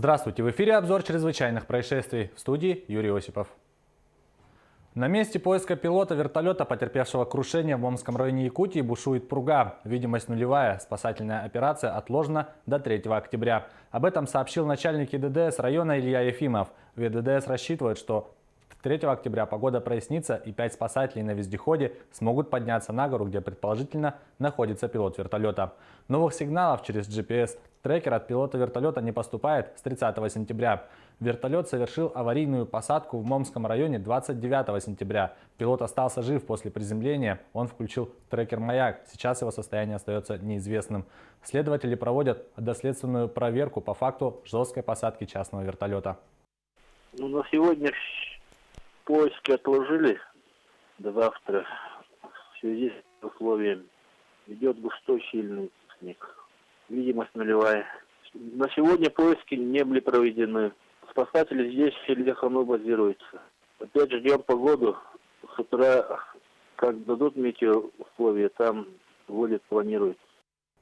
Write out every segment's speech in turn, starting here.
Здравствуйте! В эфире обзор чрезвычайных происшествий. В студии Юрий Осипов. На месте поиска пилота вертолета, потерпевшего крушение в Омском районе Якутии, бушует пурга. Видимость нулевая. Спасательная операция отложена до 3 октября. Об этом сообщил начальник ИДДС района Илья Ефимов. В ИДДС рассчитывают, что 3 октября погода прояснится и 5 спасателей на вездеходе смогут подняться на гору, где предположительно находится пилот вертолета. Новых сигналов через GPS-трекер от пилота вертолета не поступает с 30 сентября. Вертолет совершил аварийную посадку в Момском районе 29 сентября. Пилот остался жив после приземления. Он включил трекер-маяк. Сейчас его состояние остается неизвестным. Следователи проводят доследственную проверку по факту жесткой посадки частного вертолета. На сегодня поиски отложили до завтра в связи с условием. Идет густой сильный снег. Видимость нулевая. На сегодня поиски не были проведены. Спасатели здесь в Ильяхану базируются. Опять ждем погоду. С утра, как дадут метеоусловия, там вылет планируется.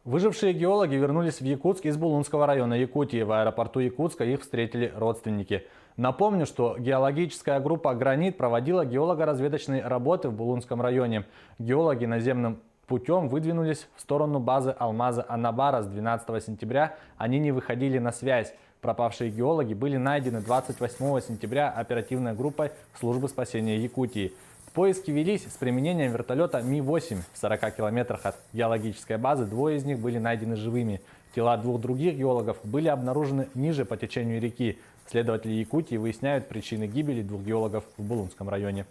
Выжившие геологи вернулись в Якутск из Булунского района Якутии. В аэропорту Якутска их встретили родственники. Напомню, что геологическая группа «Гранит» проводила геолого-разведочные работы в Булунском районе. Геологи наземным путем выдвинулись в сторону базы алмаза Анабара с 12 сентября. Они не выходили на связь. Пропавшие геологи были найдены 28 сентября оперативной группой службы спасения Якутии. Поиски велись с применением вертолета Ми-8 в 40 километрах от геологической базы. Двое из них были найдены живыми. Тела двух других геологов были обнаружены ниже по течению реки. Следователи Якутии выясняют причины гибели двух геологов в Булунском районе.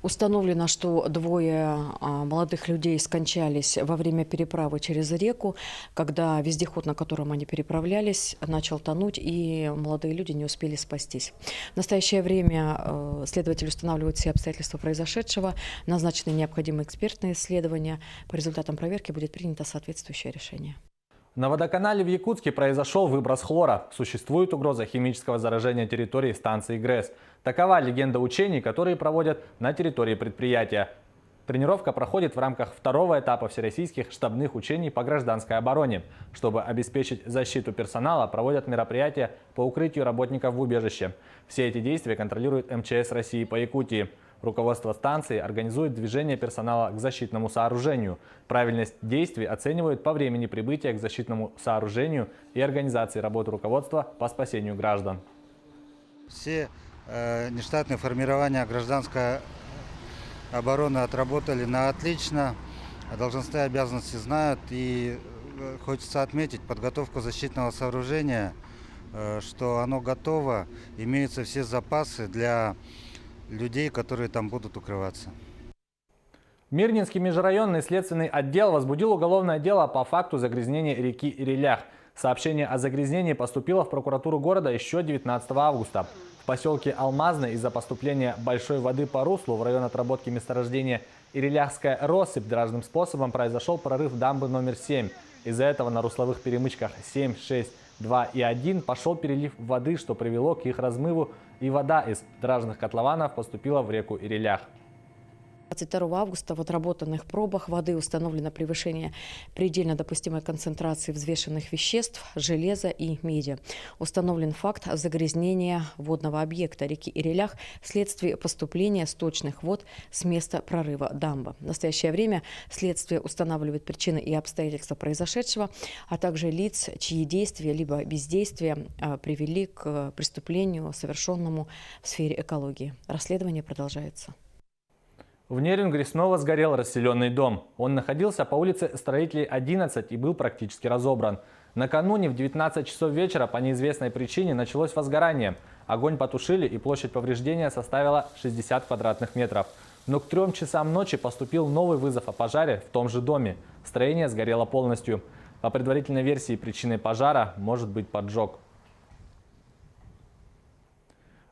Установлено, что двое молодых людей скончались во время переправы через реку, когда вездеход, на котором они переправлялись, начал тонуть, и молодые люди не успели спастись. В настоящее время следователи устанавливают все обстоятельства произошедшего, назначены необходимые экспертные исследования. По результатам проверки будет принято соответствующее решение. На водоканале в Якутске произошел выброс хлора. Существует угроза химического заражения территории станции ГРЭС. Такова легенда учений, которые проводят на территории предприятия. Тренировка проходит в рамках второго этапа всероссийских штабных учений по гражданской обороне. Чтобы обеспечить защиту персонала, проводят мероприятия по укрытию работников в убежище. Все эти действия контролирует МЧС России по Якутии. Руководство станции организует движение персонала к защитному сооружению. Правильность действий оценивают по времени прибытия к защитному сооружению и организации работы руководства по спасению граждан. Все нештатные формирования гражданской обороны отработали на отлично. Должностные обязанности знают. И хочется отметить подготовку защитного сооружения, что оно готово, имеются все запасы для людей, которые там будут укрываться. Мирнинский межрайонный следственный отдел возбудил уголовное дело по факту загрязнения реки Ирилях. Сообщение о загрязнении поступило в прокуратуру города еще 19 августа. В поселке Алмазный из-за поступления большой воды по руслу в район отработки месторождения Ириляхская россыпь дражным способом произошел прорыв дамбы номер 7. Из-за этого на русловых перемычках 7, 6, 2 и 1 пошел перелив воды, что привело к их размыву, и вода из дражных котлованов поступила в реку Ирилях. 22 августа в отработанных пробах воды установлено превышение предельно допустимой концентрации взвешенных веществ, железа и меди. Установлен факт загрязнения водного объекта реки Ирилях вследствие поступления сточных вод с места прорыва дамбы. В настоящее время следствие устанавливает причины и обстоятельства произошедшего, а также лиц, чьи действия либо бездействия привели к преступлению, совершенному в сфере экологии. Расследование продолжается. В Нерюнгри снова сгорел расселенный дом. Он находился по улице Строителей 11 и был практически разобран. Накануне в 19 часов вечера по неизвестной причине началось возгорание. Огонь потушили, и площадь повреждения составила 60 квадратных метров. Но к 3 часам ночи поступил новый вызов о пожаре в том же доме. Строение сгорело полностью. По предварительной версии, причиной пожара может быть поджог.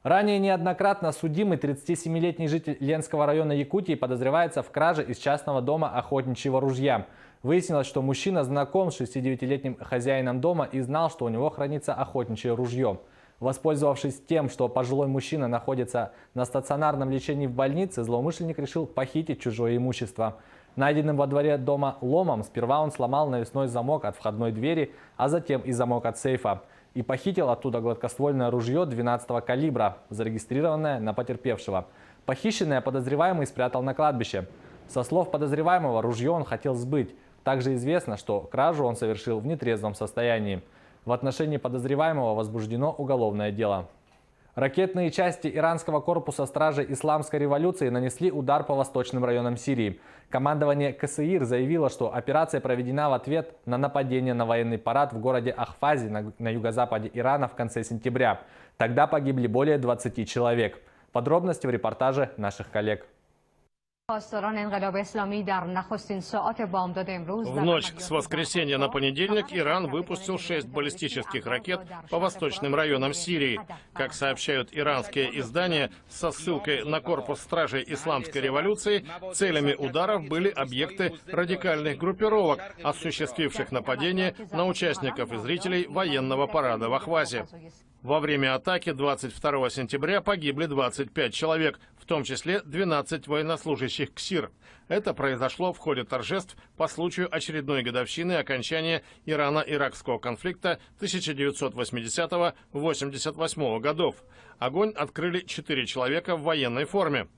Ранее неоднократно судимый 37-летний житель Ленского района Якутии подозревается в краже из частного дома охотничьего ружья. Выяснилось, что мужчина знаком с 69-летним хозяином дома и знал, что у него хранится охотничье ружье. Воспользовавшись тем, что пожилой мужчина находится на стационарном лечении в больнице, злоумышленник решил похитить чужое имущество. Найденным во дворе дома ломом сперва он сломал навесной замок от входной двери, а затем и замок от сейфа. и похитил оттуда гладкоствольное ружье 12-го калибра, зарегистрированное на потерпевшего. Похищенное подозреваемый спрятал на кладбище. Со слов подозреваемого, ружье он хотел сбыть. Также известно, что кражу он совершил в нетрезвом состоянии. В отношении подозреваемого возбуждено уголовное дело. Ракетные части иранского корпуса стражей исламской революции нанесли удар по восточным районам Сирии. Командование КСИР заявило, что операция проведена в ответ на нападение на военный парад в городе Ахфази на юго-западе Ирана в конце сентября. Тогда погибли более 20 человек. Подробности в репортаже наших коллег. В ночь с воскресенья на понедельник Иран выпустил 6 баллистических ракет по восточным районам Сирии. Как сообщают иранские издания со ссылкой на корпус стражей исламской революции, целями ударов были объекты радикальных группировок, осуществивших нападение на участников и зрителей военного парада в Ахвазе. Во время атаки 22 сентября погибли 25 человек, в том числе 12 военнослужащих КСИР. Это произошло в ходе торжеств по случаю очередной годовщины окончания Ирано-Иракского конфликта 1980-88 годов. Огонь открыли 4 человека в военной форме.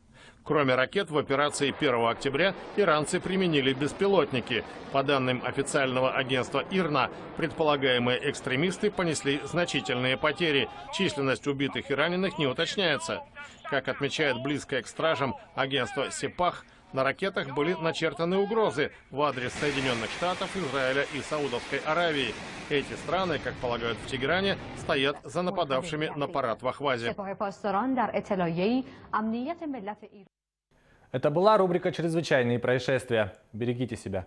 Кроме ракет, в операции 1 октября иранцы применили беспилотники. По данным официального агентства ИРНА, предполагаемые экстремисты понесли значительные потери. Численность убитых и раненых не уточняется. Как отмечает близкое к стражам агентство СИПАХ, на ракетах были начертаны угрозы в адрес Соединенных Штатов, Израиля и Саудовской Аравии. Эти страны, как полагают в Тегеране, стоят за нападавшими на парад в Ахвазе. Это была рубрика «Чрезвычайные происшествия». Берегите себя.